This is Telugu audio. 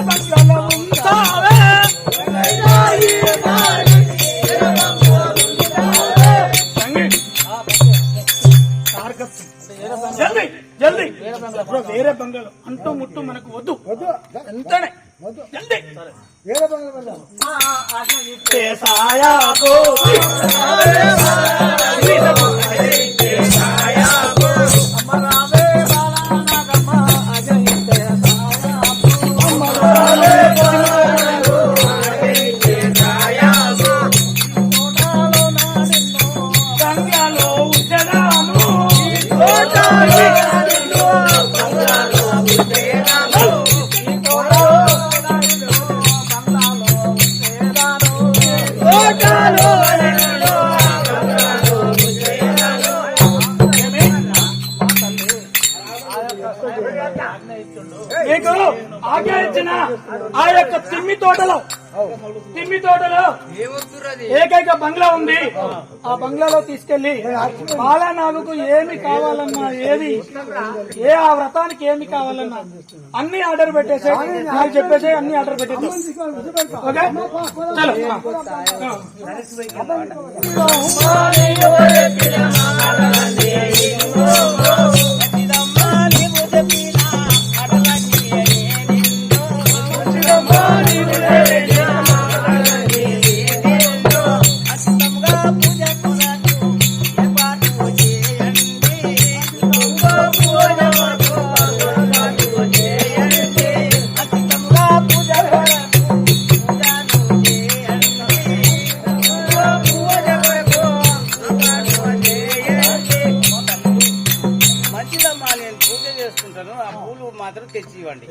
బంగ్లాలో ఉంచావే జల్దీ జల్దీ వేరే బంగాళం అంటూ ముట్టు మనకు వద్దు ఎంతనే జల్దీ వేరే బంగాళం మీకు ఆజ్ఞ ఇచ్చిన ఆ యొక్క తిమ్మి తోటలో ఏకైక బంగ్లా ఉంది. ఆ బంగ్లాలో తీసుకెళ్లి బాలానాగుకు ఏమి కావాలన్నా ఏ ఆ వ్రతానికి ఏమి కావాలన్నా అన్ని ఆర్డర్ పెట్టేసే నాకు చెప్పేసి అన్ని ఆర్డర్ పెట్టేసి ఓకే పూజ చేసుకుంటాను. ఆ పూలు మాత్రం తెచ్చి ఇవ్వండి.